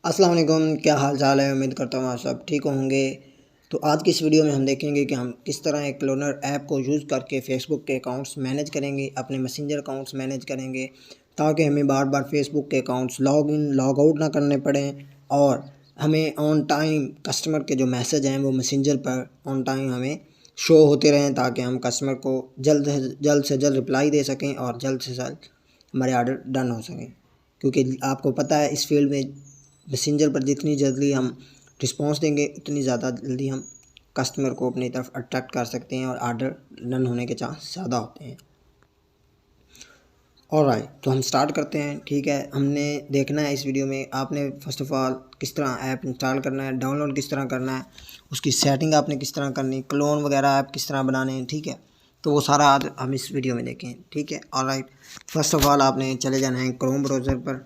अस्सलाम वालेकुम, क्या हाल चाल है। उम्मीद करता हूँ आप सब ठीक होंगे। तो आज की इस वीडियो में हम देखेंगे कि हम किस तरह एक क्लोनर ऐप को यूज़ करके फेसबुक के अकाउंट्स मैनेज करेंगे, अपने मैसेंजर अकाउंट्स मैनेज करेंगे, ताकि हमें बार बार फेसबुक के accounts log in log out ना करने पड़ें और हमें ऑन टाइम कस्टमर के जो मैसेज हैं वो मैसेंजर पर ऑन टाइम हमें शो होते रहें, ताकि हम कस्टमर को जल्द से जल्द रिप्लाई दे सकें और जल्द से जल्द हमारे ऑर्डर डन हो सकें। क्योंकि आपको पता है इस फील्ड में मैसेंजर पर जितनी जल्दी हम रिस्पांस देंगे उतनी ज़्यादा जल्दी हम कस्टमर को अपनी तरफ अट्रैक्ट कर सकते हैं और आर्डर डन होने के चांस ज़्यादा होते हैं। ऑलराइट, तो हम स्टार्ट करते हैं। ठीक है, हमने देखना है इस वीडियो में आपने फ़र्स्ट ऑफ़ ऑल किस तरह ऐप इंस्टॉल करना है, डाउनलोड किस तरह करना है, उसकी सेटिंग आपने किस तरह करनी है, क्लोन वगैरह ऐप किस तरह बनाने हैं। ठीक है, तो वो सारा आज हम इस वीडियो में देखें। ठीक है, ऑलराइट, फ़र्स्ट ऑफ़ ऑल आपने चले जाना है क्रोम ब्राउज़र पर।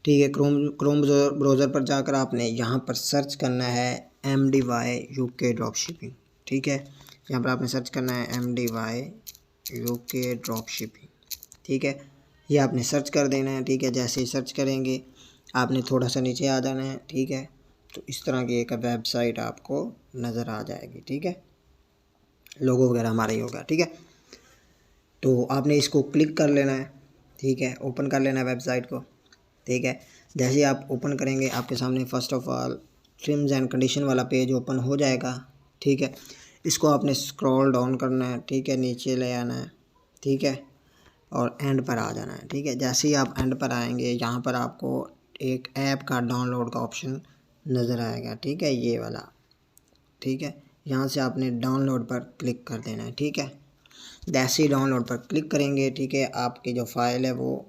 ठीक है, क्रोम ब्राउज़र पर जाकर आपने यहाँ पर सर्च करना है MDY UK ड्रॉप शिपिंग। ठीक है, यहाँ पर आपने सर्च करना है MDY UK ड्रॉप शिपिंग। ठीक है, ये आपने सर्च कर देना है। ठीक है, जैसे ही सर्च करेंगे आपने थोड़ा सा नीचे आ जाना है। ठीक है, तो इस तरह की एक वेबसाइट आपको नज़र आ जाएगी। ठीक है, लोगो वगैरह हमारा ही होगा। ठीक है, तो आपने इसको क्लिक कर लेना है। ठीक है, ओपन कर लेना है वेबसाइट को। ठीक है, जैसे ही आप ओपन करेंगे आपके सामने first of all terms and condition वाला पेज ओपन हो जाएगा। ठीक है, इसको आपने स्क्रॉल डाउन करना है। ठीक है, नीचे ले आना है। ठीक है, और एंड पर आ जाना है। ठीक है, जैसे ही आप एंड पर आएंगे यहाँ पर आपको एक ऐप का डाउनलोड का ऑप्शन नज़र आएगा। ठीक है, ये वाला। ठीक है, यहाँ से आपने डाउनलोड पर क्लिक कर देना है। ठीक है, जैसे ही डाउनलोड पर क्लिक करेंगे, ठीक है, आपकी जो फाइल है वो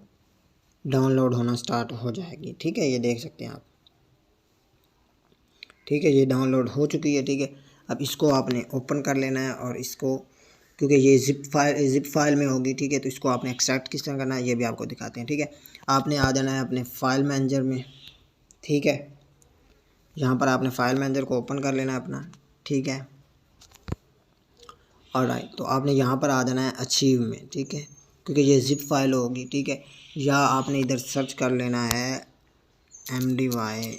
डाउनलोड होना स्टार्ट हो जाएगी। ठीक है, ये देख सकते हैं आप। ठीक है, ये डाउनलोड हो चुकी है। ठीक है, अब इसको आपने ओपन कर लेना है और इसको, क्योंकि ये ज़िप फाइल में होगी। ठीक है, तो इसको आपने एक्सट्रैक्ट किस तरह करना है ये भी आपको दिखाते हैं। ठीक है, आपने आ जाना है अपने फाइल मैनेजर में। ठीक है, यहाँ पर आपने फाइल मैनेजर को ओपन कर लेना है अपना। ठीक है, ऑलराइट, तो आपने यहाँ पर आ जाना है अचीव में। ठीक है, क्योंकि ये ज़िप फाइल होगी। ठीक है, या आपने इधर सर्च कर लेना है MDY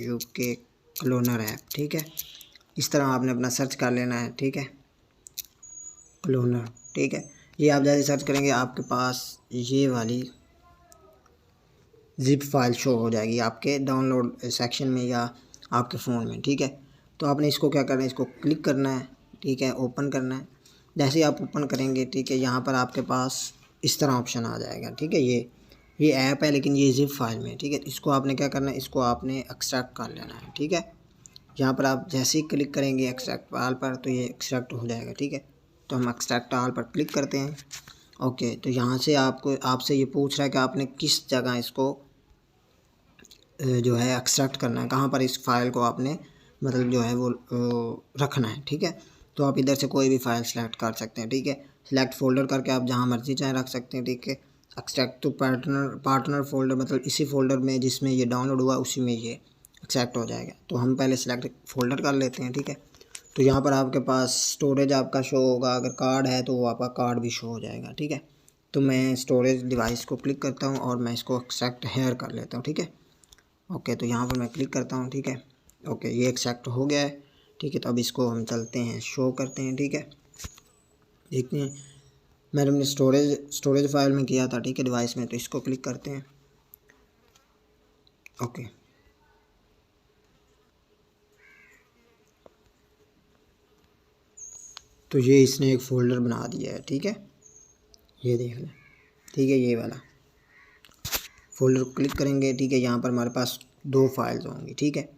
UK क्लोनर ऐप। ठीक है, इस तरह आपने अपना सर्च कर लेना है। ठीक है, क्लोनर। ठीक है, ये आप जैसे सर्च करेंगे आपके पास ये वाली ज़िप फाइल शो हो जाएगी आपके डाउनलोड सेक्शन में या आपके फ़ोन में। ठीक है, तो आपने इसको क्या करना है, इसको क्लिक करना है। ठीक है, ओपन करना है। जैसे ही आप ओपन करेंगे, ठीक है, यहाँ पर आपके पास इस तरह ऑप्शन आ जाएगा। ठीक है, ये ऐप है लेकिन ये ज़िप फाइल में। ठीक है, इसको आपने क्या करना है, इसको आपने एक्सट्रैक्ट कर लेना है। ठीक है, यहाँ पर आप जैसे ही क्लिक करेंगे एक्सट्रैक्ट ऑल पर तो ये एक्सट्रैक्ट हो जाएगा। ठीक है, तो हम एक्सट्रैक्ट ऑल पर क्लिक करते हैं। ओके, तो यहाँ से आपसे ये पूछ रहा है कि आपने किस जगह इसको जो है एक्सट्रैक्ट करना है, कहाँ पर इस फाइल को आपने मतलब जो है वो रखना है। ठीक है, तो आप इधर से कोई भी फाइल सेलेक्ट कर सकते हैं। ठीक है, सिलेक्ट फोल्डर करके आप जहाँ मर्जी चाहे रख सकते हैं। ठीक है, एक्सट्रैक्ट टू पार्टनर फोल्डर, मतलब इसी फोल्डर में जिसमें ये डाउनलोड हुआ उसी में ये एक्सट्रैक्ट हो जाएगा। तो हम पहले सिलेक्ट फोल्डर कर लेते हैं। ठीक है, तो यहाँ पर आपके पास स्टोरेज आपका शो होगा, अगर कार्ड है तो वो आपका कार्ड भी शो हो जाएगा। ठीक है, तो मैं स्टोरेज डिवाइस को क्लिक करता हूँ और मैं इसको एक्सट्रैक्ट हेयर कर लेता हूँ। ठीक है, ओके, तो यहाँ पर मैं क्लिक करता हूँ। ठीक है, ओके, ये एक्सेप्ट हो गया है। ठीक है, तो अब इसको हम चलते हैं शो करते हैं। ठीक है, देखते हैं मैंने अपने स्टोरेज फाइल में किया था। ठीक है, डिवाइस में, तो इसको क्लिक करते हैं। ओके, तो ये इसने एक फ़ोल्डर बना दिया है। ठीक है, ये देख लें। ठीक है, ये वाला फ़ोल्डर क्लिक करेंगे। ठीक है, यहाँ पर हमारे पास दो फाइल्स होंगी। ठीक है,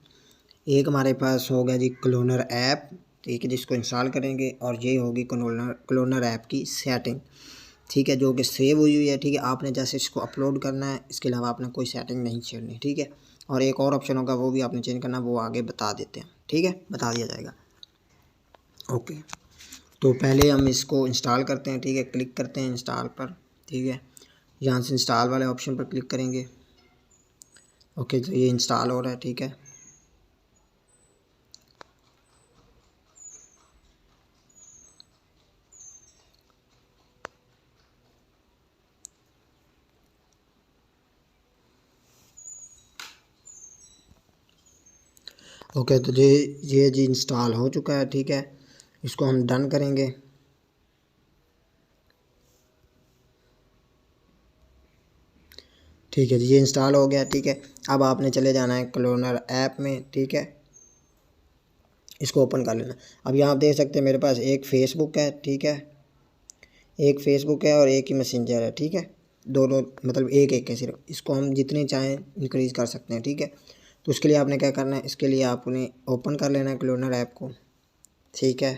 एक हमारे पास होगा जी क्लोनर ऐप। ठीक है, जिसको इंस्टॉल करेंगे, और ये होगी क्लोनर ऐप की सेटिंग। ठीक है, जो कि सेव हुई है। ठीक है, आपने जैसे इसको अपलोड करना है, इसके अलावा आपने कोई सेटिंग नहीं छेड़नी। ठीक है, और एक और ऑप्शन होगा वो भी आपने चेंज करना, वो आगे बता देते हैं। ठीक है, बता दिया जाएगा। ओके, तो पहले हम इसको इंस्टॉल करते हैं। ठीक है, क्लिक करते हैं इंस्टॉल पर। ठीक है, यहाँ से इंस्टॉल वाले ऑप्शन पर क्लिक करेंगे। ओके, तो ये इंस्टॉल हो रहा है। ठीक है, ओके, तो ये जी इंस्टॉल हो चुका है, ठीक है। इसको हम डन करेंगे। ठीक है जी, ये इंस्टॉल हो गया, ठीक है। अब आपने चले जाना है क्लोनर ऐप में, ठीक है। इसको ओपन कर लेना। अब यहाँ आप देख सकते हैं मेरे पास एक फ़ेसबुक है, ठीक है, एक फ़ेसबुक है और एक ही मैसेंजर है, ठीक है। दोनों मतलब एक एक है सिर्फ। इसको हम जितने चाहें इंक्रीज़ कर सकते हैं, ठीक है। तो उसके लिए आपने क्या करना है, इसके लिए आपने ओपन कर लेना है क्लोनर ऐप को, ठीक है।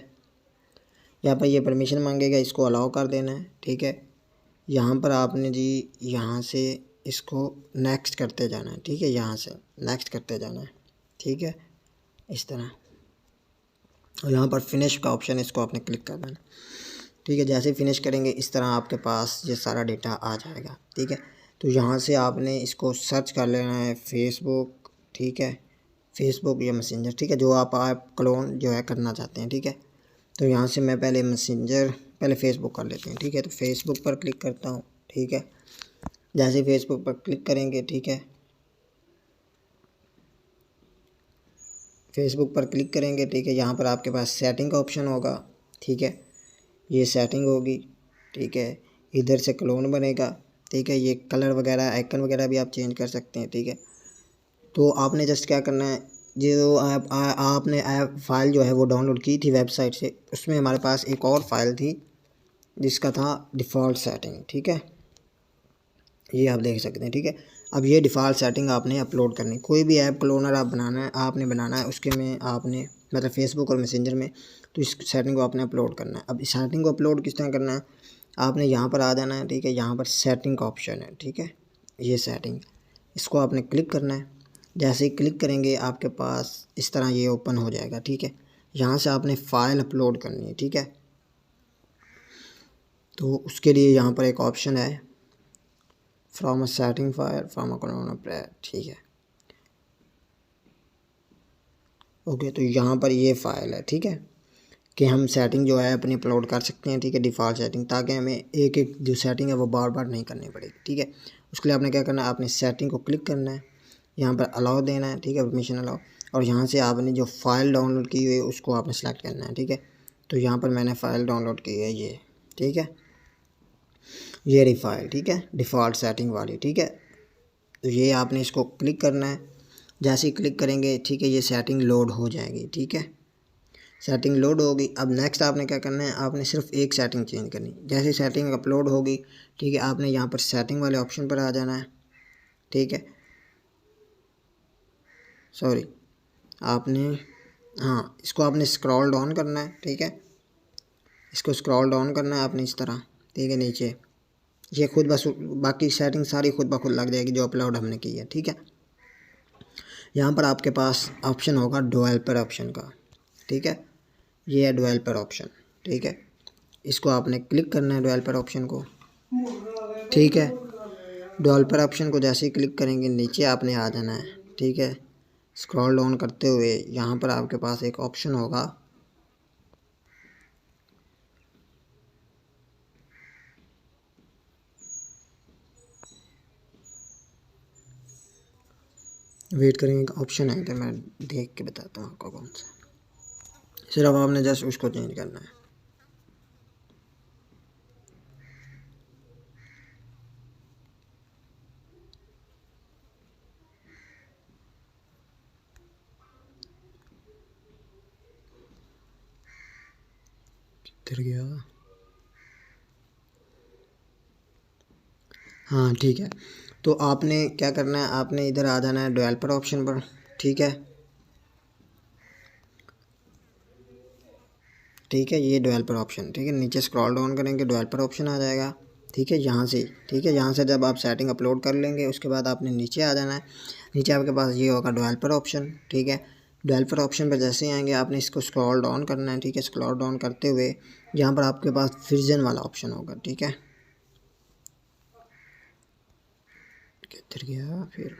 यहाँ पर ये परमिशन मांगेगा, इसको अलाउ कर देना है, ठीक है। यहाँ पर आपने जी यहाँ से इसको नेक्स्ट करते जाना है, ठीक है। यहाँ से नेक्स्ट करते जाना है, ठीक है, इस तरह। और यहाँ पर फिनिश का ऑप्शन है, इसको आपने क्लिक कर देना, ठीक है। जैसे फिनिश करेंगे इस तरह आपके पास ये सारा डेटा आ जाएगा, ठीक है। तो यहाँ से आपने इसको सर्च कर लेना है फेसबुक, ठीक है, फेसबुक या मैसेंजर, ठीक है, जो आप क्लोन जो है करना चाहते हैं, ठीक है। तो यहाँ से मैं पहले फ़ेसबुक कर लेते हैं, ठीक है। तो फेसबुक पर क्लिक करता हूँ, ठीक है। जैसे फेसबुक पर क्लिक करेंगे, ठीक है, फेसबुक पर क्लिक करेंगे, ठीक है। यहाँ पर आपके पास सेटिंग का ऑप्शन होगा, ठीक है, ये सेटिंग होगी, ठीक है। इधर से क्लोन बनेगा, ठीक है। ये कलर वगैरह आइकन वगैरह भी आप चेंज कर सकते हैं, ठीक है। तो आपने जस्ट क्या करना है, जो आपने ऐप फाइल जो है वो डाउनलोड की थी वेबसाइट से, उसमें हमारे पास एक और फाइल थी जिसका था डिफ़ॉल्ट सेटिंग, ठीक है। ये आप देख सकते हैं, ठीक है। अब ये डिफ़ॉल्ट सेटिंग आपने अपलोड करनी, कोई भी ऐप क्लोनर आपने बनाना है उसके में आपने मतलब फेसबुक और मैसेंजर में, तो इस सेटिंग को आपने अपलोड करना है। अब इस सेटिंग को अपलोड किस तरह करना है, आपने यहाँ पर आ जाना है, ठीक है। यहाँ पर सेटिंग का ऑप्शन है, ठीक है, ये सेटिंग, इसको आपने क्लिक करना है। जैसे ही क्लिक करेंगे आपके पास इस तरह ये ओपन हो जाएगा, ठीक है। यहाँ से आपने फ़ाइल अपलोड करनी है, ठीक है। तो उसके लिए यहाँ पर एक ऑप्शन है from a setting file from a cloner player, ठीक है। ओके, तो यहाँ पर ये फ़ाइल है, ठीक है, कि हम सेटिंग जो है अपनी अपलोड कर सकते हैं, ठीक है, डिफ़ॉल्ट सेटिंग, ताकि हमें एक एक जो सेटिंग है वो बार बार नहीं करनी पड़ेगी, ठीक है। उसके लिए आपने क्या करना है, आपने सेटिंग को क्लिक करना है, यहाँ पर अलाउ देना है, ठीक है, परमिशन अलाउ। और यहाँ से आपने जो फ़ाइल डाउनलोड की हुई है उसको आपने सेलेक्ट करना है, ठीक है। तो यहाँ पर मैंने फ़ाइल डाउनलोड की है ये, ठीक है, ये रही फ़ाइल, ठीक है, डिफ़ॉल्ट सेटिंग वाली, ठीक है। तो ये आपने इसको क्लिक करना है। जैसे ही क्लिक करेंगे, ठीक है, ये सेटिंग लोड हो जाएगी, ठीक है। सेटिंग लोड होगी। अब नेक्स्ट आपने क्या करना है, आपने सिर्फ एक सेटिंग चेंज करनी। जैसे सेटिंग अपलोड होगी, ठीक है, आपने यहाँ पर सेटिंग वाले ऑप्शन पर आ जाना है, ठीक है। सॉरी, आपने हाँ, इसको आपने स्क्रॉल डाउन करना है, ठीक है, इसको स्क्रॉल डाउन करना है आपने इस तरह, ठीक है, नीचे। ये खुद बस बाकी सेटिंग सारी खुद ब खुद लग जाएगी जो अपलोड हमने की है, ठीक है। यहाँ पर आपके पास ऑप्शन होगा डेवलपर ऑप्शन का, ठीक है, ये है डेवलपर ऑप्शन, ठीक है। इसको आपने क्लिक करना है डेवलपर ऑप्शन को, ठीक है। डेवलपर ऑप्शन को जैसे ही क्लिक करेंगे नीचे आपने आ जाना है, ठीक है। स्क्रॉल डाउन करते हुए यहाँ पर आपके पास एक ऑप्शन होगा वेट करेंगे, एक ऑप्शन है तो मैं देख के बताता हूँ आपको कौन सा। सिर्फ आपने जस्ट उसको चेंज करना है। किधर गया, हाँ, ठीक है। तो आपने क्या करना है, आपने इधर आ जाना है डेवलपर ऑप्शन पर, ठीक है, ठीक है, ये डेवलपर ऑप्शन, ठीक है। नीचे स्क्रॉल डाउन करेंगे डेवलपर ऑप्शन आ जाएगा, ठीक है, यहाँ से, ठीक है। यहाँ से जब आप सेटिंग अपलोड कर लेंगे उसके बाद आपने नीचे आ जाना है। नीचे आपके पास ये होगा डेवलपर ऑप्शन, ठीक है। डेवलपर ऑप्शन पर जैसे ही आएंगे आपने इसको स्क्रॉल डाउन करना है, ठीक है। स्क्रॉल डाउन करते हुए यहाँ पर आपके पास वर्जन वाला ऑप्शन होगा, ठीक है। किधर गया फिर,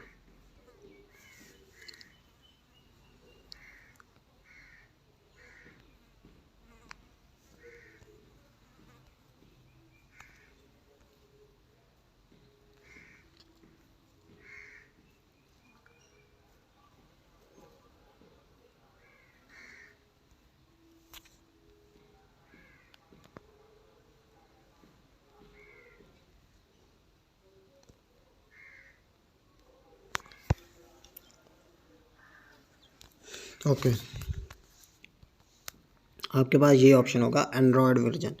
ओके, आपके पास ये ऑप्शन होगा एंड्रॉयड वर्जन।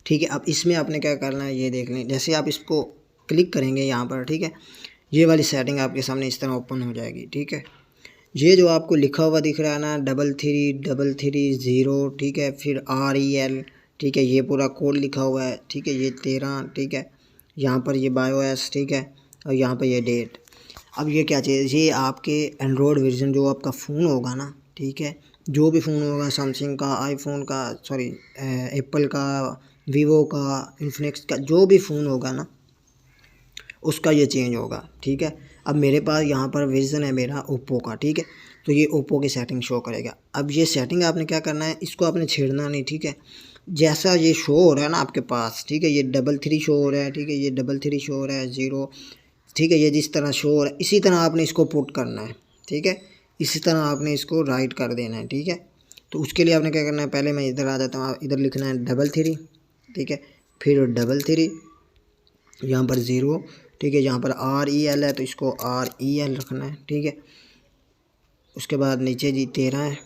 ठीक है, अब इसमें आपने क्या करना है ये देख लें। जैसे आप इसको क्लिक करेंगे यहाँ पर, ठीक है, ये वाली सेटिंग आपके सामने इस तरह ओपन हो जाएगी। ठीक है, ये जो आपको लिखा हुआ दिख रहा है ना 3333 0, ठीक है, फिर REL, ठीक है, ये पूरा कोड लिखा हुआ है। ठीक है, ये 13, ठीक है, यहाँ पर ये BIOS, ठीक है, और यहाँ पर ये डेट। अब ये क्या चीज़, ये आपके एंड्रॉयड वर्जन जो आपका फ़ोन होगा ना, ठीक है, जो भी फ़ोन होगा, सैमसंग का, आईफोन का, सॉरी एप्पल का, वीवो का, इन्फिनिक्स का, जो भी फ़ोन होगा ना उसका ये चेंज होगा। ठीक है, अब मेरे पास यहाँ पर वर्जन है मेरा ओप्पो का। ठीक है, तो ये ओप्पो की सेटिंग शो करेगा। अब ये सेटिंग आपने क्या करना है, इसको आपने छेड़ना नहीं। ठीक है, जैसा ये शो हो रहा है ना आपके पास, ठीक है, ये 33 शो हो रहा है, ठीक है, ये 33 शो हो रहा है 0, ठीक है, ये जिस तरह शो हो रहा है इसी तरह आपने इसको पुट करना है। ठीक है, इसी तरह आपने इसको राइट कर देना है। ठीक है, तो उसके लिए आपने क्या करना है, पहले मैं इधर आ जाता हूँ, इधर लिखना है 33, ठीक है, फिर 33, यहाँ पर 0, ठीक है, यहाँ पर REL है तो इसको REL रखना है। ठीक है, उसके बाद नीचे जी 13 है,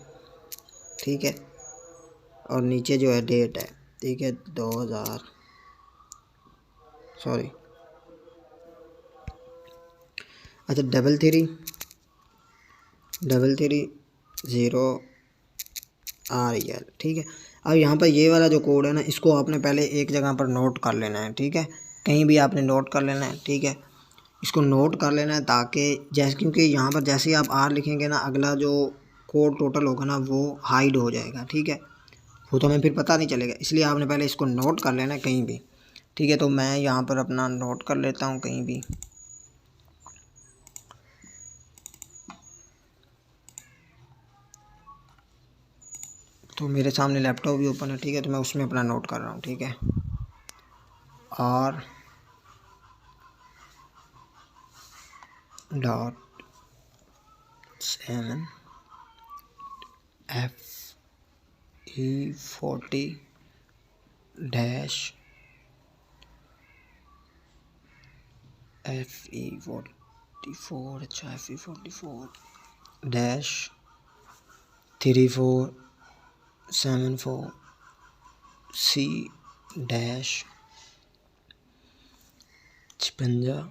ठीक है, और नीचे जो है डेट है, ठीक है, 2000, सॉरी, अच्छा 33 0 REL। ठीक है, अब यहाँ पर ये वाला जो कोड है ना इसको आपने पहले एक जगह पर नोट कर लेना है। ठीक है, कहीं भी आपने नोट कर लेना है। ठीक है, इसको नोट कर लेना है ताकि जैसे, क्योंकि यहाँ पर जैसे ही आप R लिखेंगे ना अगला जो कोड टोटल होगा ना वो हाइड हो जाएगा। ठीक है, वो तो हमें फिर पता नहीं चलेगा, इसलिए आपने पहले इसको नोट कर लेना है कहीं भी। ठीक है, तो मैं यहाँ पर अपना नोट कर लेता हूँ कहीं भी। तो मेरे सामने लैपटॉप भी ओपन है। ठीक है, तो मैं उसमें अपना नोट कर रहा हूँ। ठीक है, R.7 FE40 dash FE44, अच्छा FE44 dash 3474 C dash 56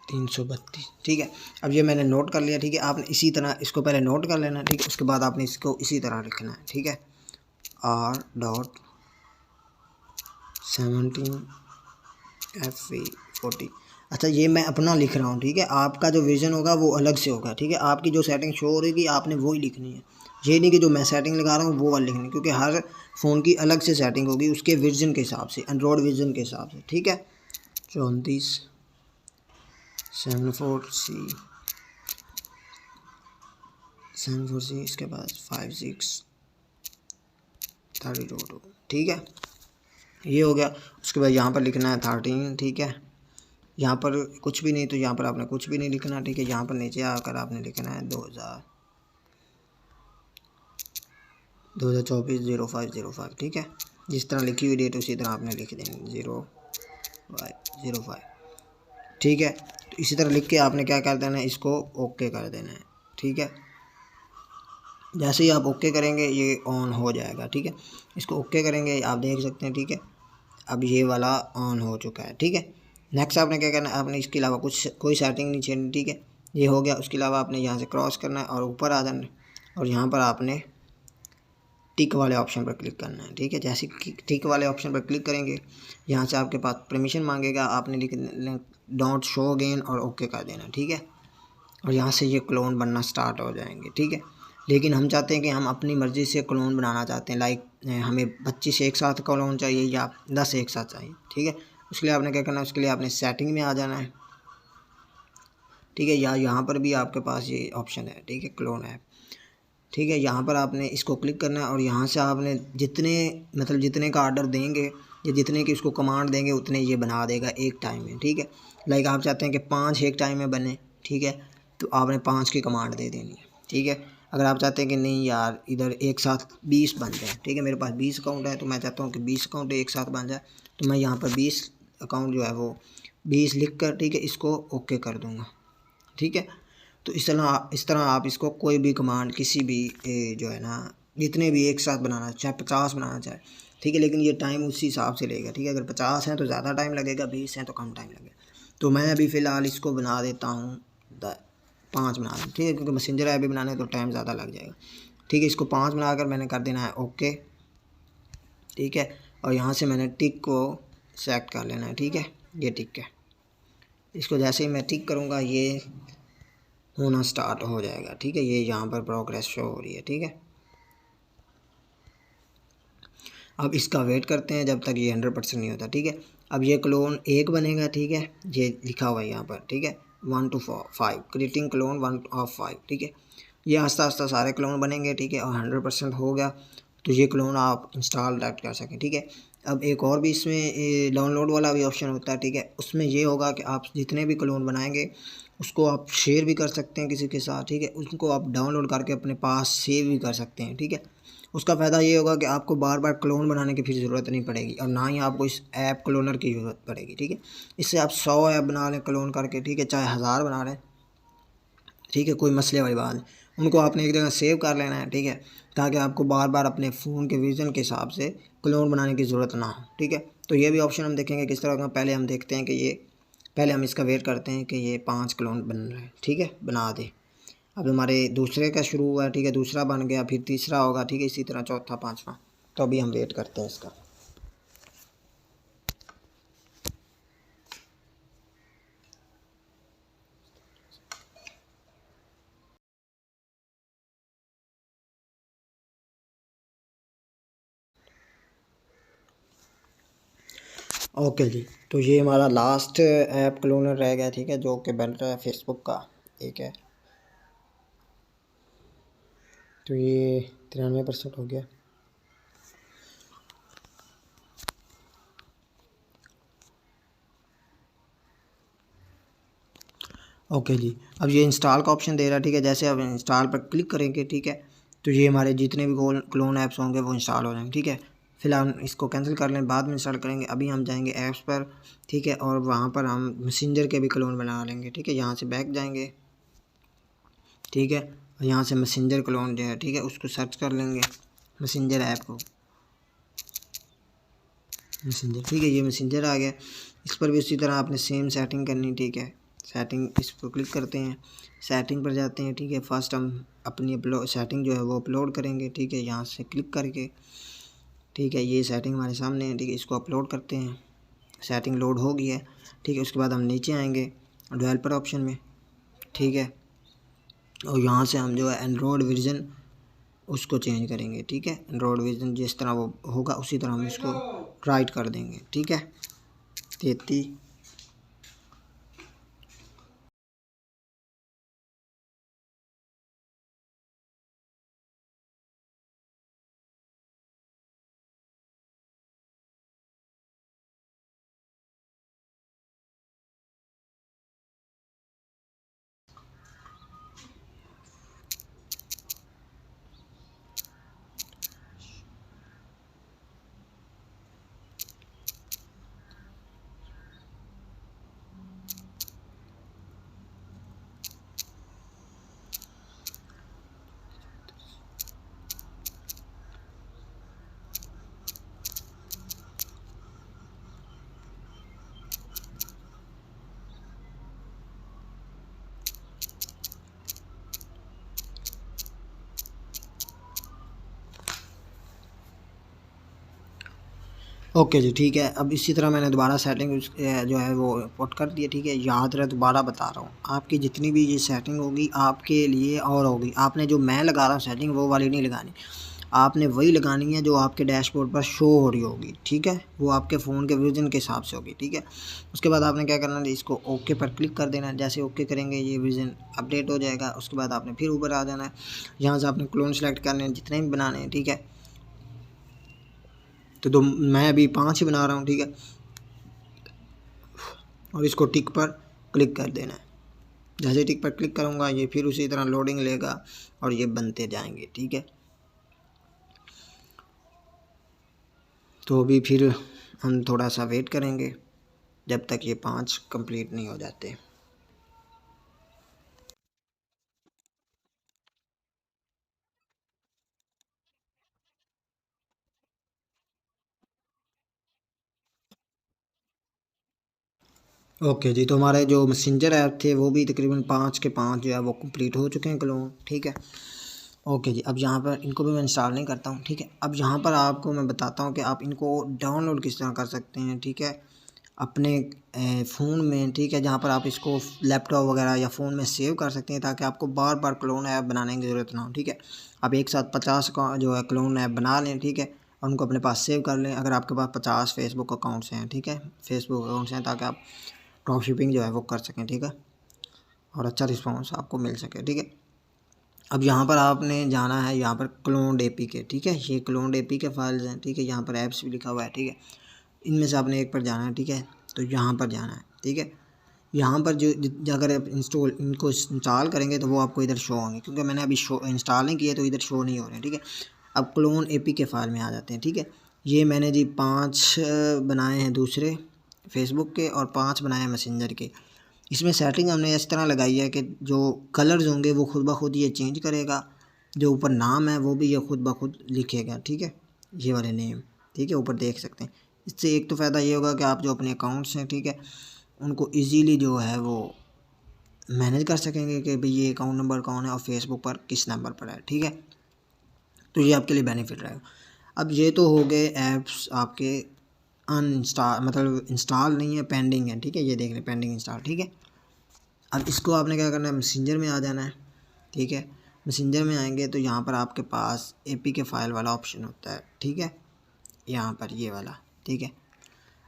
332। ठीक है, अब ये मैंने नोट कर लिया। ठीक है, आपने इसी तरह इसको पहले नोट कर लेना है। ठीक है, उसके बाद आपने इसको इसी तरह लिखना है। ठीक है, R.17 FE40। अच्छा, ये मैं अपना लिख रहा हूँ। ठीक है, आपका जो वर्जन होगा वो अलग से होगा। ठीक है, आपकी जो सेटिंग शो हो रही आपने वही लिखनी है, ये नहीं कि जो मैं सेटिंग लगा रहा हूँ वो वाली लिखनी है, क्योंकि हर फ़ोन की अलग से सेटिंग होगी उसके वर्जन के हिसाब से, एंड्रॉयड वर्जन के हिसाब से। ठीक है, 34C इसके बाद 5632। ठीक है, ये हो गया। उसके बाद यहाँ पर लिखना है 13। ठीक है, यहाँ पर कुछ भी नहीं तो यहाँ पर आपने कुछ भी नहीं लिखना। ठीक है, यहाँ पर नीचे आकर आपने लिखना है 2024-05-05। ठीक है, जिस तरह लिखी हुई डेट उसी तरह आपने लिख देंगे 0505। ठीक है, तो इसी तरह लिख के आपने क्या कर देना है, इसको ओके कर देना है। ठीक है, जैसे ही आप ओके करेंगे ये ऑन हो जाएगा। ठीक है, इसको ओके करेंगे, आप देख सकते हैं। ठीक है, अब ये वाला ऑन हो चुका है। ठीक है, नेक्स्ट आपने क्या करना है, आपने इसके अलावा कोई सेटिंग नहीं छेड़नी। ठीक है, ये हो गया। उसके अलावा आपने यहाँ से क्रॉस करना है और ऊपर आ जाना है और यहाँ पर आपने टिक वाले ऑप्शन पर क्लिक करना है। ठीक है, जैसे टिक वाले ऑप्शन पर क्लिक करेंगे यहाँ से आपके पास परमिशन मांगेगा, आपने लिख डोंट शो अगेन और ओके कर देना। ठीक है, और यहाँ से ये क्लोन बनना स्टार्ट हो जाएंगे। ठीक है, लेकिन हम चाहते हैं कि हम अपनी मर्ज़ी से क्लोन बनाना चाहते हैं, लाइक हमें 25 एक साथ क्लोन चाहिए या 10 एक साथ चाहिए। ठीक है, उसके लिए आपने क्या करना है, उसके लिए आपने सेटिंग में आ जाना है। ठीक है, या यहाँ पर भी आपके पास ये ऑप्शन है। ठीक है, क्लोन ऐप। ठीक है, यहाँ पर आपने इसको क्लिक करना है और यहाँ से आपने जितने का ऑर्डर देंगे या जितने की उसको कमांड देंगे उतने ये बना देगा एक टाइम में। ठीक है, लाइक आप चाहते हैं कि 5 एक टाइम में बने, ठीक है, तो आपने 5 की कमांड दे देनी है। ठीक है, अगर आप चाहते हैं कि नहीं यार इधर एक साथ 20 बन जाए, ठीक है, मेरे पास 20 अकाउंट है तो मैं चाहता हूँ कि 20 अकाउंट एक साथ बन जाए, तो मैं यहाँ पर 20 अकाउंट जो है वो 20 लिख कर, ठीक है, इसको ओके कर दूँगा। ठीक है, तो इस तरह आप इसको कोई भी कमांड किसी भी जो है ना, जितने भी एक साथ बनाना चाहे 50 बनाना चाहे, ठीक है, लेकिन ये टाइम उसी हिसाब से लेगा, ठीक है। अगर 50 हैं तो ज़्यादा टाइम लगेगा, 20 हैं तो कम टाइम लगेगा। तो मैं अभी फ़िलहाल इसको बना देता हूँ 5 बना दें, ठीक है, क्योंकि मैसेंजर ऐप भी बनाने तो टाइम ज़्यादा लग जाएगा, ठीक है। इसको 5 बनाकर मैंने कर देना है ओके, ठीक है। और यहाँ से मैंने टिक को सेलेक्ट कर लेना है, ठीक है, ये टिक है। इसको जैसे ही मैं टिक करूँगा ये होना स्टार्ट हो जाएगा, ठीक है। ये यहाँ पर प्रोग्रेस शो हो रही है, ठीक है। अब इसका वेट करते हैं जब तक ये 100% नहीं होता, ठीक है। अब ये क्लोन 1 बनेगा, ठीक है, ये लिखा हुआ है यहाँ पर, ठीक है, 1 to 5 क्रिएटिंग क्लोन 1 of 5, ठीक है। ये आस्ता आस्ता सारे क्लोन बनेंगे, ठीक है, और 100% हो गया तो ये क्लोन आप इंस्टॉल डायरेक्ट कर सकें, ठीक है। अब एक और भी इसमें डाउनलोड वाला भी ऑप्शन होता है, ठीक है। उसमें ये होगा कि आप जितने भी क्लोन बनाएंगे उसको आप शेयर भी कर सकते हैं किसी के साथ, ठीक है। उसको आप डाउनलोड करके अपने पास सेव भी कर सकते हैं, ठीक है। उसका फ़ायदा ये होगा कि आपको बार बार क्लोन बनाने की फिर ज़रूरत नहीं पड़ेगी, और ना ही आपको इस ऐप क्लोनर की ज़रूरत पड़ेगी, ठीक है। इससे आप 100 ऐप बना लें क्लोन करके, ठीक है, चाहे 1000 बना लें, ठीक है, कोई मसले वाली बात नहीं। उनको आपने एक जगह सेव कर लेना है, ठीक है, ताकि आपको बार बार अपने फ़ोन के विज़न के हिसाब से क्लोन बनाने की ज़रूरत ना हो, ठीक है। तो ये भी ऑप्शन हम देखेंगे किस तरह का। पहले हम देखते हैं कि ये, पहले हम इसका वेट करते हैं कि ये 5 क्लोन बन रहे हैं, ठीक है, बना दे। अब हमारे दूसरे का शुरू हुआ है, ठीक है, दूसरा बन गया, फिर तीसरा होगा, ठीक है, इसी तरह चौथा, पाँचवा। तो अभी हम वेट करते हैं इसका। ओके जी, तो ये हमारा लास्ट ऐप क्लोनर रह गया, ठीक है, जो कि बन रहा है फेसबुक का, ठीक है। तो ये 93% हो गया। ओके जी, अब ये इंस्टॉल का ऑप्शन दे रहा है, ठीक है। जैसे अब इंस्टॉल पर क्लिक करेंगे, ठीक है, तो ये हमारे जितने भी क्लोन ऐप्स होंगे वो इंस्टॉल हो जाएंगे, ठीक है। फिलहाल इसको कैंसिल कर लें, बाद में इंस्टॉल करेंगे। अभी हम जाएंगे ऐप्स पर, ठीक है, और वहाँ पर हम मैसेंजर के भी क्लोन बना लेंगे, ठीक है। यहाँ से बैक जाएंगे, ठीक है, और यहाँ से मैसेंजर क्लोन जो है, ठीक है, उसको सर्च कर लेंगे, मैसेंजर ऐप को, मैसेंजर, ठीक है, ये मैसेंजर आ गया। इस पर भी उसी तरह आपने सेम सेटिंग करनी, ठीक है। सेटिंग, इस पर क्लिक करते हैं, सेटिंग पर जाते हैं, ठीक है। फर्स्ट हम अपनी सेटिंग जो है वो अपलोड करेंगे, ठीक है, यहाँ से क्लिक करके, ठीक है, ये सेटिंग हमारे सामने है, ठीक है, इसको अपलोड करते हैं। सेटिंग लोड हो गई है, ठीक है। उसके बाद हम नीचे आएंगे डेवलपर ऑप्शन में, ठीक है, और यहाँ से हम जो है एंड्रॉयड वर्जन उसको चेंज करेंगे, ठीक है। एंड्रॉयड वर्जन जिस तरह वो होगा उसी तरह हम इसको राइट कर देंगे, ठीक है। 33। ओके जी, ठीक है। अब इसी तरह मैंने दोबारा सेटिंग जो है वो पुट कर दी है, ठीक है। याद रहे, दोबारा बता रहा हूँ, आपकी जितनी भी ये सेटिंग होगी आपके लिए और होगी। आपने जो मैं लगा रहा हूँ सेटिंग वो वाली नहीं लगानी, आपने वही लगानी है जो आपके डैशबोर्ड पर शो हो रही होगी, ठीक है। वो आपके फ़ोन के वर्जन के हिसाब से होगी, ठीक है। उसके बाद आपने क्या करना है, इसको ओके पर क्लिक कर देना है। जैसे ओके करेंगे ये वर्जन अपडेट हो जाएगा। उसके बाद आपने फिर ऊपर आ जाना है, यहाँ से आपने क्लोन सेलेक्ट करने हैं जितने भी बनाने हैं, ठीक है। तो मैं अभी 5 ही बना रहा हूँ, ठीक है, और इसको टिक पर क्लिक कर देना है। जैसे टिक पर क्लिक करूँगा ये फिर उसी तरह लोडिंग लेगा और ये बनते जाएंगे, ठीक है। तो अभी फिर हम थोड़ा सा वेट करेंगे जब तक ये 5 कंप्लीट नहीं हो जाते। ओके जी, तो हमारे जो मैसेंजर ऐप थे वो भी तकरीबन 5 के 5 जो है वो कंप्लीट हो चुके हैं क्लोन, ठीक है। ओके जी, अब यहाँ पर इनको भी मैं इंस्टॉल नहीं करता हूँ, ठीक है। अब यहाँ पर आपको मैं बताता हूँ कि आप इनको डाउनलोड किस तरह कर सकते हैं, ठीक है, अपने फ़ोन में, ठीक है, जहाँ पर आप इसको लैपटॉप वगैरह या फ़ोन में सेव कर सकते हैं ताकि आपको बार बार क्लोन ऐप बनाने की ज़रूरत ना हो, ठीक है। आप एक साथ 50 का जो है क्लोन ऐप बना लें, ठीक है, और उनको अपने पास सेव कर लें। अगर आपके पास 50 फेसबुक अकाउंट्स हैं, ठीक है, फेसबुक अकाउंट्स हैं, ताकि आप ड्रॉप शिपिंग जो है वो कर सकें, ठीक है, और अच्छा रिस्पॉन्स आपको मिल सके, ठीक है। अब यहाँ पर आपने जाना है यहाँ पर क्लोन एपी के, ठीक है, ये क्लोन एपी के फाइल्स हैं, ठीक है, यहाँ पर ऐप्स भी लिखा हुआ है, ठीक है, इनमें से आपने एक पर जाना है, ठीक है, तो यहाँ पर जाना है, ठीक है। यहाँ पर अगर आप इनको इंस्टॉल करेंगे तो वो आपको इधर शो होंगे, क्योंकि मैंने अभी शो इंस्टॉल नहीं किया तो इधर शो नहीं हो रहे हैं, ठीक है। अब क्लोन एपी के फाइल में आ जाते हैं, ठीक है। ये मैंने जी 5 बनाए हैं दूसरे फेसबुक के और 5 बनाए हैं मैसेंजर के। इसमें सेटिंग हमने इस तरह लगाई है कि जो कलर्स होंगे वो खुद ब खुद ये चेंज करेगा, जो ऊपर नाम है वो भी ये खुद ब खुद लिखेगा, ठीक है, ये वाले नेम, ठीक है, ऊपर देख सकते हैं। इससे एक तो फ़ायदा ये होगा कि आप जो अपने अकाउंट्स हैं, ठीक है, उनको इजीली जो है वो मैनेज कर सकेंगे कि भाई ये अकाउंट नंबर कौन है और फेसबुक पर किस नंबर पर है, ठीक है, तो ये आपके लिए बेनिफिट रहेगा। अब ये तो हो गए ऐप्स आपके अनइंस्टॉल, मतलब इंस्टॉल नहीं है, पेंडिंग है, ठीक है, ये देख लें पेंडिंग इंस्टॉल, ठीक है। अब इसको आपने क्या करना है, मैसेंजर में आ जाना है, ठीक है। मैसेंजर में आएंगे तो यहाँ पर आपके पास एपी के फाइल वाला ऑप्शन होता है, ठीक है, यहाँ पर ये वाला, ठीक है।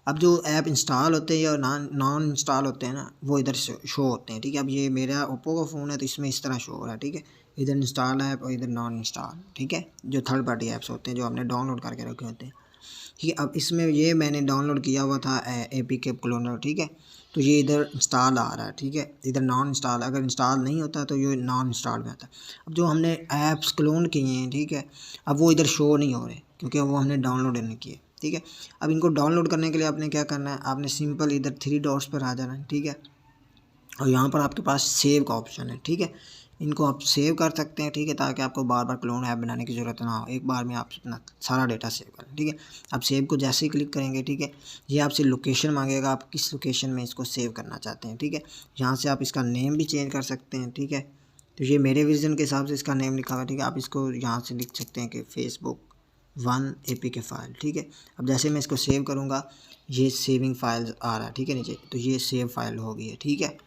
अब जो ऐप इंस्टॉल होते हैं या नॉन इंस्टॉल होते हैं ना, वो इधर शो होते हैं, ठीक है। अब ये मेरा ओप्पो का फ़ोन है तो इसमें इस तरह शो हो रहा है, ठीक है, इधर इंस्टॉल ऐप और इधर नॉन इंस्टॉल, ठीक है, जो थर्ड पार्टी ऐप्स होते हैं जो हमने डाउनलोड करके रखे होते हैं, ठीक है। अब इसमें ये मैंने डाउनलोड किया हुआ था एपी के क्लोनर, ठीक है, तो ये इधर इंस्टॉल आ रहा है, ठीक है, इधर नॉन इंस्टॉल, अगर इंस्टॉल नहीं होता तो ये नॉन इंस्टॉल में आता है। अब जो हमने ऐप्स क्लोन किए हैं, ठीक है, अब वो इधर शो नहीं हो रहे क्योंकि वो हमने डाउनलोड नहीं किए, ठीक है। अब इनको डाउनलोड करने के लिए आपने क्या करना है, आपने सिंपल इधर 3 डॉट्स पर आ जाना है, ठीक है, और यहाँ पर आपके पास सेव का ऑप्शन है, ठीक है, इनको आप सेव कर सकते हैं, ठीक है, ताकि आपको बार बार क्लोन ऐप बनाने की ज़रूरत ना हो, एक बार में आप अपना सारा डेटा सेव करें, ठीक है। आप सेव को जैसे ही क्लिक करेंगे, ठीक है, ये आपसे लोकेशन मांगेगा, आप किस लोकेशन में इसको सेव करना चाहते हैं, ठीक है। यहाँ से आप इसका नेम भी चेंज कर सकते हैं, ठीक है, तो ये मेरे विज़न के हिसाब से इसका नेम लिखा हुआ है, ठीक है, आप इसको यहाँ से लिख सकते हैं कि फेसबुक 1 एपी के फाइल, ठीक है। अब जैसे मैं इसको सेव करूँगा ये सेविंग फाइल्स आ रहा है, ठीक है, नीचे, तो ये सेव फाइल होगी है, ठीक है।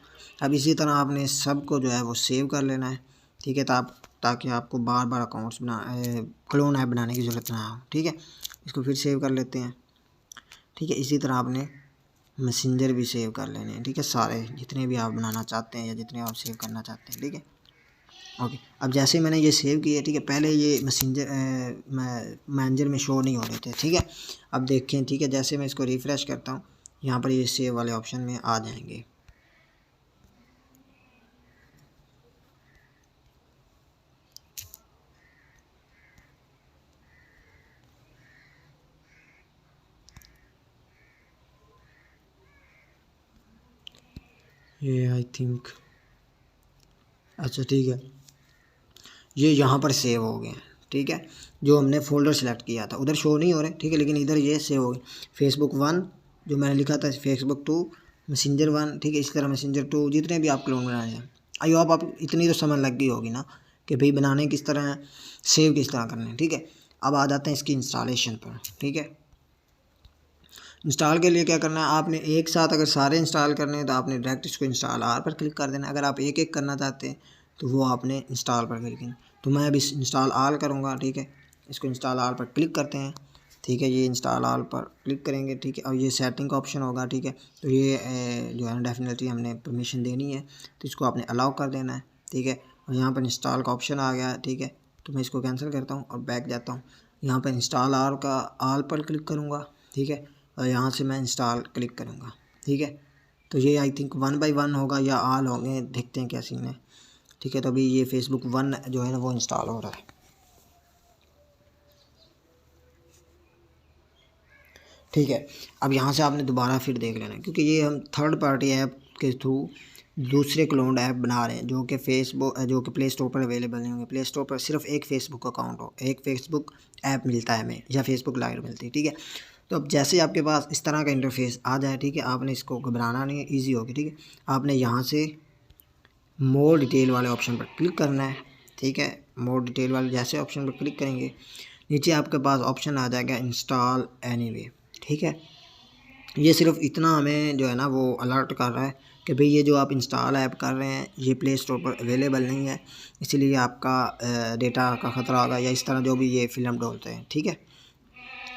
अब इसी तरह आपने सबको जो है वो सेव कर लेना है, ठीक है, ताकि आपको बार बार अकाउंट्स क्लोन ऐप बनाने की ज़रूरत ना हो, ठीक है। इसको फिर सेव कर लेते हैं, ठीक है। इसी तरह आपने मैसेंजर भी सेव कर लेने हैं, ठीक है, सारे जितने भी आप बनाना चाहते हैं या जितने आप सेव करना चाहते हैं, ठीक है। ओके, अब जैसे मैंने ये सेव किया, ठीक है, पहले ये मैनेजर में शो नहीं हो रहे थे, ठीक है। अब देखें, ठीक है, जैसे मैं इसको रिफ़्रेश करता हूँ यहाँ पर ये सेव वाले ऑप्शन में आ जाएंगे। ये आई थिंक, अच्छा ठीक है, ये यहाँ पर सेव हो गए हैं, ठीक है, जो हमने फ़ोल्डर सेलेक्ट किया था उधर शो नहीं हो रहे, ठीक है, लेकिन इधर ये सेव हो गए। फेसबुक 1 जो मैंने लिखा था, फेसबुक 2, मैसेंजर 1, ठीक है, इस तरह मैसेंजर 2, जितने भी आप क्लोन बनाए हैं। आई होप आप इतनी तो समझ लग गई होगी ना कि भाई बनाने किस तरह है, सेव किस तरह करना है, ठीक है। अब आ जाते हैं इसकी इंस्टॉलेशन पर, ठीक है। इंस्टॉल के लिए क्या करना है, आपने एक साथ अगर सारे इंस्टॉल करने हैं तो आपने डायरेक्ट इसको इंस्टॉल आर पर क्लिक कर देना। अगर आप एक एक करना चाहते हैं तो वो आपने इंस्टॉल पर क्लिक करना। तो मैं अभी इंस्टॉल आल करूँगा, ठीक है, इसको इंस्टॉल आल पर क्लिक करते हैं, ठीक है, ये इंस्टॉल आल पर क्लिक करेंगे, ठीक है, और ये सेटिंग का ऑप्शन होगा, ठीक है, तो ये जो है डेफिनेटली हमने परमिशन देनी है, तो इसको आपने अलाउ कर देना है, ठीक है, और यहाँ पर इंस्टॉल का ऑप्शन आ गया है, ठीक है, तो मैं इसको कैंसिल करता हूँ और बैक जाता हूँ। यहाँ पर इंस्टॉल आल पर क्लिक करूँगा, ठीक है, और यहाँ से मैं इंस्टॉल क्लिक करूँगा, ठीक है, तो ये आई थिंक 1 बाय 1 होगा या आल होंगे, देखते हैं क्या सीन है, ठीक है। तो अभी ये फेसबुक 1 जो है ना वो इंस्टॉल हो रहा है, ठीक है। अब यहाँ से आपने दोबारा फिर देख लेना है, क्योंकि ये हम थर्ड पार्टी ऐप के थ्रू दूसरे क्लोन्ड ऐप बना रहे हैं जो कि जो कि प्ले स्टोर पर अवेलेबल नहीं होंगे। प्ले स्टोर पर सिर्फ एक फ़ेसबुक अकाउंट हो, एक फ़ेसबुक ऐप मिलता है हमें या फेसबुक लाइट मिलती है, ठीक है। तो अब जैसे आपके पास इस तरह का इंटरफेस आ जाए, ठीक है, आपने इसको घबराना नहीं है, ईजी होगी, ठीक है। आपने यहाँ से मोर डिटेल वाले ऑप्शन पर क्लिक करना है, ठीक है। मोर डिटेल वाले जैसे ऑप्शन पर क्लिक करेंगे, नीचे आपके पास ऑप्शन आ जाएगा इंस्टॉल एनीवे, ठीक है। ये सिर्फ इतना हमें जो है ना वो अलर्ट कर रहा है कि भाई ये जो आप इंस्टॉल ऐप कर रहे हैं ये प्ले स्टोर पर अवेलेबल नहीं है, इसीलिए आपका डेटा का ख़तरा होगा, या इस तरह जो भी ये फिल्म डालते हैं, ठीक है।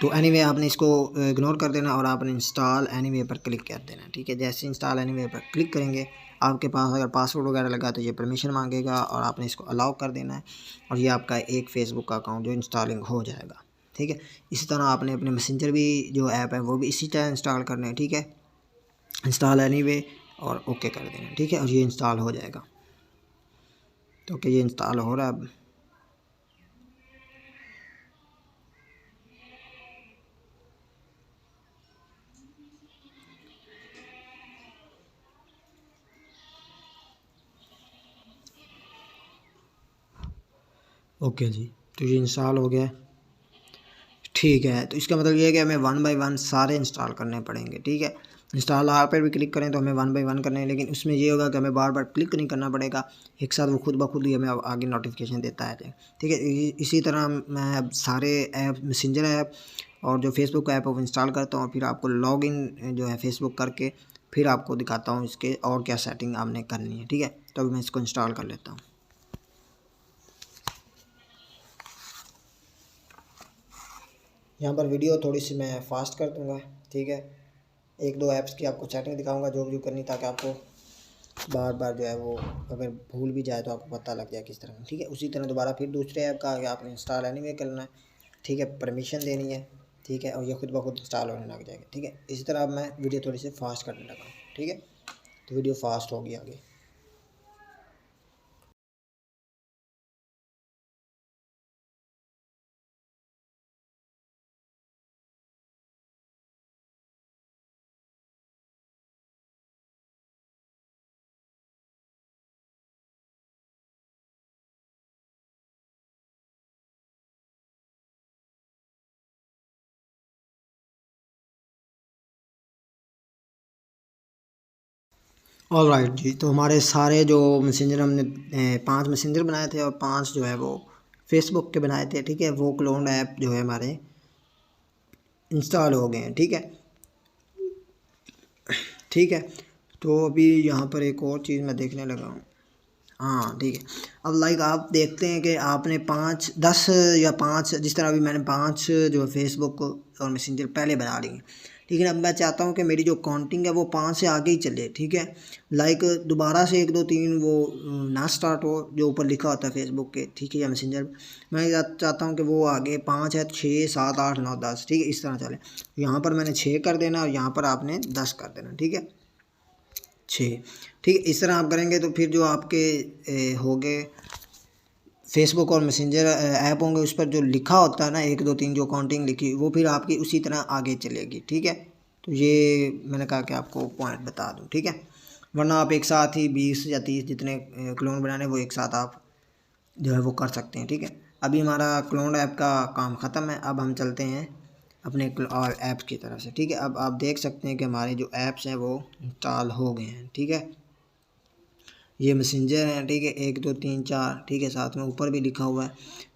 तो एनीवे आपने इसको इग्नोर कर देना और आपने इंस्टॉल एनीवे पर क्लिक कर देना, ठीक है। जैसे इंस्टॉल एनीवे पर क्लिक करेंगे, आपके पास अगर पासवर्ड वगैरह लगा तो ये परमिशन मांगेगा और आपने इसको अलाउ कर देना है, और ये आपका एक फ़ेसबुक का अकाउंट जो इंस्टॉलिंग हो जाएगा, ठीक है। इसी तरह आपने अपने मैसेंजर भी जो ऐप है वो भी इसी तरह इंस्टॉल करने हैं, ठीक है। इंस्टॉल एनीवे और ओके कर देना, ठीक है, और ये इंस्टॉल हो जाएगा। तो ओके, ये इंस्टॉल हो रहा है अब। ओके जी, तो ये इंस्टॉल हो गया, ठीक है। तो इसका मतलब ये है कि हमें वन बाय वन सारे इंस्टॉल करने पड़ेंगे, ठीक है। इंस्टॉल आल पर भी क्लिक करें तो हमें वन बाय वन करने हैं, लेकिन उसमें ये होगा कि हमें बार बार क्लिक नहीं करना पड़ेगा, एक साथ वो खुद ब खुद ही हमें आगे नोटिफिकेशन देता है, ठीक है। इसी तरह मैं अब सारे ऐप, मैसेंजर ऐप और जो फेसबुक ऐप है वो इंस्टॉल करता हूँ, फिर आपको लॉग इन जो है फेसबुक करके फिर आपको दिखाता हूँ इसके और क्या सेटिंग आपने करनी है, ठीक है। तो अभी मैं इसको इंस्टॉल कर लेता हूँ। यहाँ पर वीडियो थोड़ी सी मैं फास्ट कर दूँगा, ठीक है। एक दो ऐप्स की आपको सेटिंग दिखाऊंगा जो भी करनी, ताकि आपको बार बार जो है वो अगर भूल भी जाए तो आपको पता लग जाए किस तरह, ठीक है। उसी तरह दोबारा फिर दूसरे ऐप का आगे आपने इंस्टॉल एनीवे करना है, ठीक है, परमिशन देनी है, ठीक है, और ये खुद ब खुद इंस्टॉल होने लग जाएगा, ठीक है। इसी तरह अब मैं वीडियो थोड़ी सी फास्ट करने लगा हूँ, ठीक है। तो वीडियो फास्ट होगी आगे। ऑल राइट जी, तो हमारे सारे जो मैसेंजर हमने 5 मैसेंजर बनाए थे और 5 जो है वो फेसबुक के बनाए थे, ठीक है, वो क्लोन ऐप जो है हमारे इंस्टॉल हो गए हैं, ठीक है, ठीक है। तो अभी यहाँ पर एक और चीज़ मैं देखने लगा हूँ, हाँ ठीक है। अब लाइक आप देखते हैं कि आपने 5 10 या 5 जिस तरह अभी मैंने 5 जो फेसबुक और मैसेंजर पहले बना ली हैं, लेकिन अब मैं चाहता हूँ कि मेरी जो काउंटिंग है वो 5 से आगे ही चले, ठीक है। लाइक दोबारा से 1 2 3 वो ना स्टार्ट हो जो ऊपर लिखा होता है फेसबुक के, ठीक है, या मैसेंजर। मैं चाहता हूँ कि वो आगे 5 है, 6 7 8 9 10, ठीक है, इस तरह चले। यहाँ पर मैंने 6 कर देना और यहाँ पर आपने 10 कर देना, ठीक है, 6, ठीक है। इस तरह आप करेंगे तो फिर जो आपके हो गए फेसबुक और मैसेंजर ऐप होंगे, उस पर जो लिखा होता है ना 1 2 3 जो काउंटिंग लिखी वो फिर आपकी उसी तरह आगे चलेगी, ठीक है। तो ये मैंने कहा कि आपको पॉइंट बता दूं, ठीक है, वरना आप एक साथ ही 20 या 30 जितने क्लोन बनाने वो एक साथ आप जो है वो कर सकते हैं, ठीक है। अभी हमारा क्लोन ऐप का काम ख़त्म है, अब हम चलते हैं अपने और ऐप्स की तरफ से, ठीक है। अब आप देख सकते हैं कि हमारे जो ऐप्स हैं वो इंस्टॉल हो गए हैं, ठीक है। ये मैसेंजर है, ठीक है, 1 2 3 4, ठीक है, साथ में ऊपर भी लिखा हुआ है,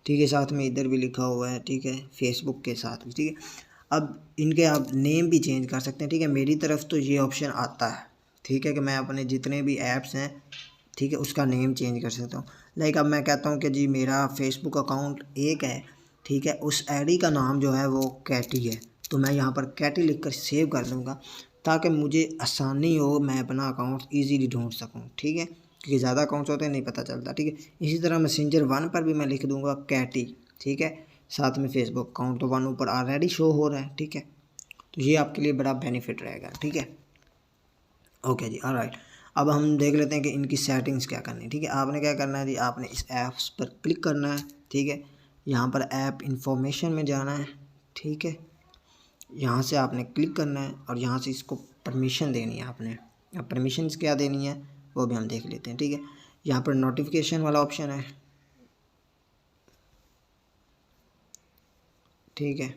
ठीक है, साथ में इधर भी लिखा हुआ है, ठीक है, फेसबुक के साथ भी, ठीक है। अब इनके आप नेम भी चेंज कर सकते हैं, ठीक है। मेरी तरफ तो ये ऑप्शन आता है, ठीक है, कि मैं अपने जितने भी ऐप्स हैं, ठीक है, उसका नेम चेंज कर सकता हूँ। लाइक अब मैं कहता हूँ कि जी मेरा फेसबुक अकाउंट एक है, ठीक है, उस आईडी का नाम जो है वो कैटी है, तो मैं यहाँ पर कैटी लिख कर सेव कर दूँगा, ताकि मुझे आसानी हो, मैं अपना अकाउंट ईजीली ढूंढ सकूँ, ठीक है, क्योंकि ज़्यादा अकाउंट्स होते हैं नहीं पता चलता, ठीक है। इसी तरह मैसेंजर 1 पर भी मैं लिख दूँगा कैटी, ठीक है, साथ में फेसबुक अकाउंट तो 1 ऊपर ऑलरेडी शो हो रहा है, ठीक है। तो ये आपके लिए बड़ा बेनिफिट रहेगा, ठीक है। ओके जी, ऑलराइट। अब हम देख लेते हैं कि इनकी सेटिंग्स क्या करनी है, ठीक है। आपने क्या करना है जी, आपने इस ऐप्स पर क्लिक करना है, ठीक है, यहाँ पर ऐप इंफॉर्मेशन में जाना है, ठीक है, यहाँ से आपने क्लिक करना है और यहाँ से इसको परमिशन देनी है आपने। अब परमिशन क्या देनी है वो भी हम देख लेते हैं, ठीक है। यहाँ पर नोटिफिकेशन वाला ऑप्शन है, ठीक है,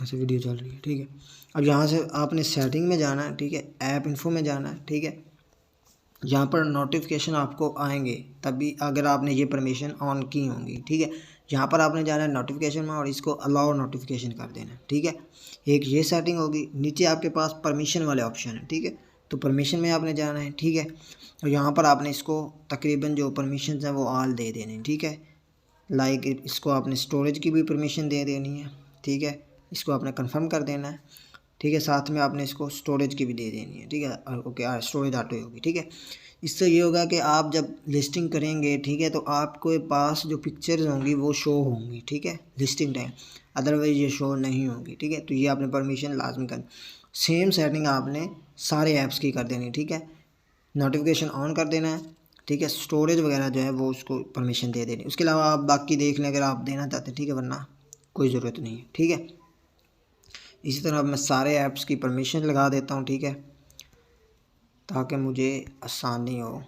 ऐसे वीडियो चल रही है, ठीक है। अब यहाँ से आपने सेटिंग में जाना है, ठीक है, ऐप इन्फो में जाना है, ठीक है। यहाँ पर नोटिफिकेशन आपको आएंगे तभी अगर आपने ये परमिशन ऑन की होंगी, ठीक है। यहाँ पर आपने जाना है नोटिफिकेशन में और इसको अलाउ नोटिफिकेशन कर देना है, ठीक है। एक ये सेटिंग होगी। नीचे आपके पास परमिशन वाले ऑप्शन है, ठीक है, तो परमिशन में आपने जाना है, ठीक है। और यहाँ पर आपने इसको तकरीबन जो परमिशन है वो ऑल दे देने, ठीक है। लाइक इसको आपने स्टोरेज की भी परमिशन दे देनी है, ठीक है, इसको आपने कंफर्म कर देना है, ठीक है। साथ में आपने इसको स्टोरेज की भी दे देनी है, ठीक है। ओके, स्टोरेज ऑटो होगी, ठीक है। इससे ये होगा कि आप जब लिस्टिंग करेंगे, ठीक है, तो आपके पास जो पिक्चर्स होंगी वो शो होंगी, ठीक है, लिस्टिंग टाइम, अदरवाइज ये शो नहीं होगी, ठीक है। तो ये आपने परमिशन लाजमी करनी। सेम सेटिंग आपने सारे ऐप्स की कर देनी, ठीक है। नोटिफिकेशन ऑन कर देना है, ठीक है। स्टोरेज वगैरह जो है वो उसको परमिशन दे देनी। उसके अलावा आप बाकी देख लें अगर आप देना चाहते हैं, ठीक है, वरना कोई ज़रूरत नहीं है, ठीक है। इसी तरह मैं सारे ऐप्स की परमिशन लगा देता हूँ, ठीक है, ताकि मुझे आसानी हो,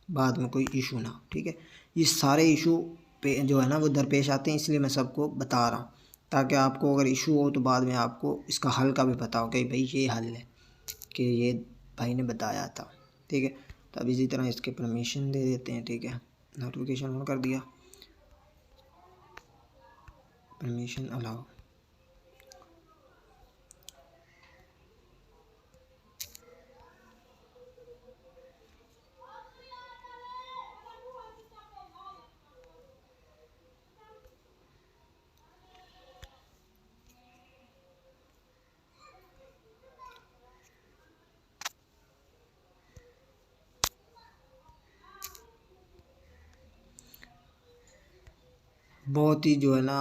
बाद में कोई इशू ना हो, ठीक है। ये सारे इशू पे जो है ना वो दरपेश आते हैं, इसलिए मैं सबको बता रहा हूँ ताकि आपको अगर इशू हो तो बाद में आपको इसका हल का भी पता हो कि भाई ये हल है कि ये भाई ने बताया था, ठीक है। तो अब इसी तरह इसके परमिशन दे देते हैं, ठीक है। नोटिफिकेशन ऑन कर दिया, परमिशन अलाउ। बहुत ही जो है ना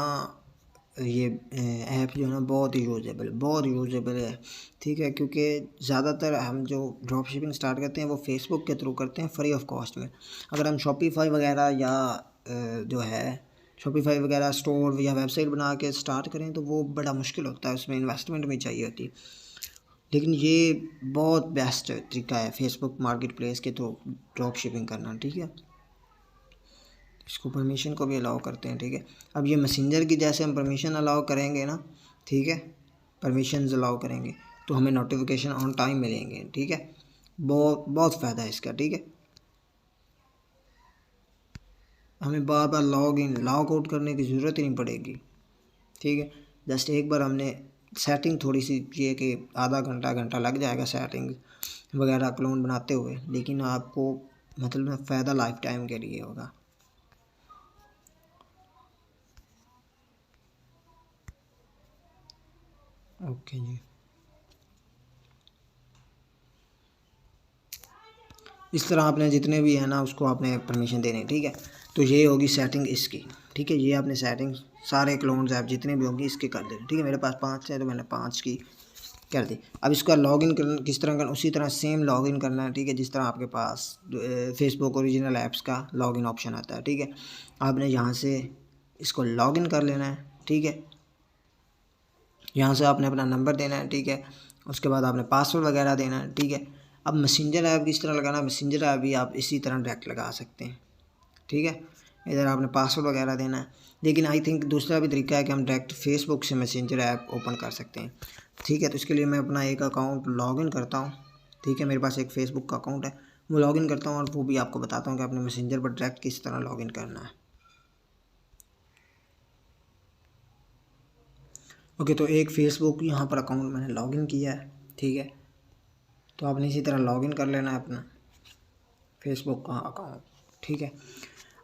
ये ऐप जो है ना बहुत ही यूजेबल है, ठीक है। क्योंकि ज़्यादातर हम जो ड्रॉप शिपिंग स्टार्ट करते हैं वो फेसबुक के थ्रू करते हैं फ्री ऑफ कॉस्ट में। अगर हम शॉपिफाई वगैरह या जो है शॉपिफाई वगैरह स्टोर या वेबसाइट बना के स्टार्ट करें तो वो बड़ा मुश्किल होता है, उसमें इन्वेस्टमेंट भी चाहिए होती है। लेकिन ये बहुत बेस्ट तरीका है फेसबुक मार्केट प्लेस के थ्रू ड्रॉप शिपिंग करना, ठीक है। इसको परमिशन को भी अलाउ करते हैं, ठीक है। अब ये मैसेंजर की जैसे हम परमिशन अलाउ करेंगे ना, ठीक है, परमिशंस अलाउ करेंगे तो हमें नोटिफिकेशन ऑन टाइम मिलेंगे, ठीक है। बहुत बहुत फ़ायदा है इसका, ठीक है। हमें बार बार लॉग इन लॉग आउट करने की ज़रूरत ही नहीं पड़ेगी, ठीक है। जस्ट एक बार हमने सेटिंग थोड़ी सी ये कि आधा घंटा घंटा लग जाएगा सेटिंग वगैरह क्लोन बनाते हुए, लेकिन आपको मतलब फ़ायदा लाइफ टाइम के लिए होगा। ओके जी, इस तरह आपने जितने भी है ना उसको आपने परमिशन देनी, ठीक है। तो ये होगी सेटिंग इसकी, ठीक है। ये आपने सेटिंग सारे क्लोन्स ऐप जितने भी होंगे इसके कर देने, ठीक है। मेरे पास 5 है तो मैंने 5 की कर दी। अब इसका लॉगिन करना किस तरह करना, उसी तरह सेम लॉगिन करना है, ठीक है। जिस तरह आपके पास फेसबुक ओरिजिनल ऐप्स का लॉगिन ऑप्शन आता है, ठीक है। आपने यहाँ से इसको लॉगिन कर लेना है, ठीक है। यहाँ से आपने अपना नंबर देना है, ठीक है। उसके बाद आपने पासवर्ड वगैरह देना है, ठीक है। अब मैसेंजर ऐप किस तरह लगाना, मैसेंजर ऐप भी आप इसी तरह डायरेक्ट लगा सकते हैं, ठीक है। इधर आपने पासवर्ड वगैरह देना है, लेकिन आई थिंक दूसरा भी तरीका है कि हम डायरेक्ट फेसबुक से मैसेंजर ऐप ओपन कर सकते हैं, ठीक है। तो इसके लिए मैं अपना एक अकाउंट लॉगिन करता हूँ, ठीक है। मेरे पास एक फ़ेसबुक का अकाउंट है, वो लॉगिन करता हूँ और वो भी आपको बताता हूँ कि आपने मैसेंजर पर डायरेक्ट किस तरह लॉगिन करना है। ओके, तो एक फ़ेसबुक यहाँ पर अकाउंट मैंने लॉगिन किया है, ठीक है। तो आपने इसी तरह लॉगिन कर लेना है अपना फेसबुक का अकाउंट, ठीक है।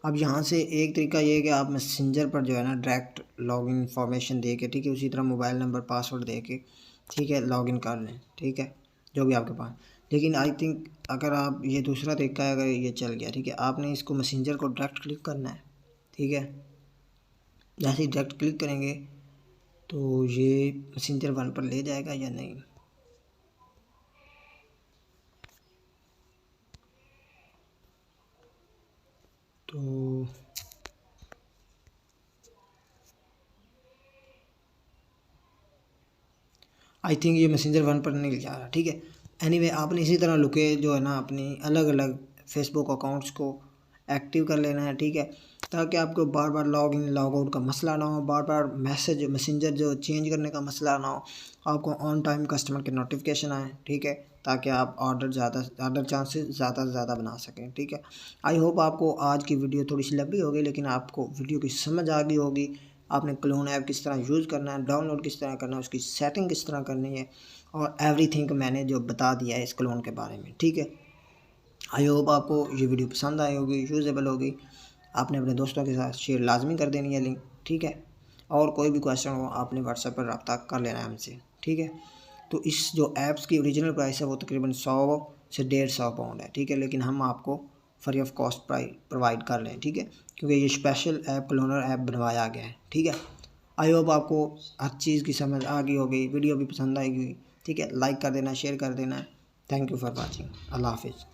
अब यहाँ से एक तरीका ये है कि आप मैसेंजर पर जो है ना डायरेक्ट लॉगिन इंफॉर्मेशन दे के, ठीक है, उसी तरह मोबाइल नंबर पासवर्ड दे के, ठीक है, लॉगिन कर लें, ठीक है, जो भी आपके पास। लेकिन आई थिंक अगर आप ये दूसरा तरीका है, अगर ये चल गया, ठीक है, आपने इसको मैसेंजर को डायरेक्ट क्लिक करना है, ठीक है। जैसे ही डायरेक्ट क्लिक करेंगे तो ये मैसेंजर 1 पर ले जाएगा या नहीं, तो आई थिंक ये मैसेंजर 1 पर नहीं जा रहा, ठीक है। एनीवे आपने इसी तरह लुके जो है ना अपनी अलग अलग फेसबुक अकाउंट्स को एक्टिव कर लेना है, ठीक है। ताकि आपको बार बार लॉग इन लॉग आउट का मसला ना हो, बार बार मैसेंजर जो चेंज करने का मसला ना हो, आपको ऑन टाइम कस्टमर के नोटिफिकेशन आए, ठीक है, ताकि आप ऑर्डर चांसेस ज़्यादा से ज़्यादा बना सकें, ठीक है। आई होप आपको आज की वीडियो थोड़ी सी लंबी हो गई, लेकिन आपको वीडियो की समझ आ गई होगी। आपने क्लोन ऐप किस तरह यूज़ करना है, डाउनलोड किस तरह करना है, उसकी सेटिंग किस तरह करनी है, और एवरीथिंग मैंने जो बता दिया है इस क्लोन के बारे में, ठीक है। आई होप आपको ये वीडियो पसंद आई होगी, यूज़ेबल होगी। आपने अपने दोस्तों के साथ शेयर लाजमी कर देनी है लिंक, ठीक है। और कोई भी क्वेश्चन हो आपने व्हाट्सएप पर रब्ता कर लेना है हमसे, ठीक है। तो इस जो ऐप्स की ओरिजिनल प्राइस है वो तकरीबन 100 से 150 पाउंड है, ठीक है, लेकिन हम आपको free of cost price provide कर लें, ठीक है, क्योंकि ये स्पेशल ऐप क्लोनर ऐप बनवाया गया है, ठीक है। आई होप आपको हर चीज़ की समझ आ गई होगी, वीडियो भी पसंद आएगी, ठीक है। लाइक कर देना, शेयर कर देना। Thank you for watching. अल्लाह हाफिज़।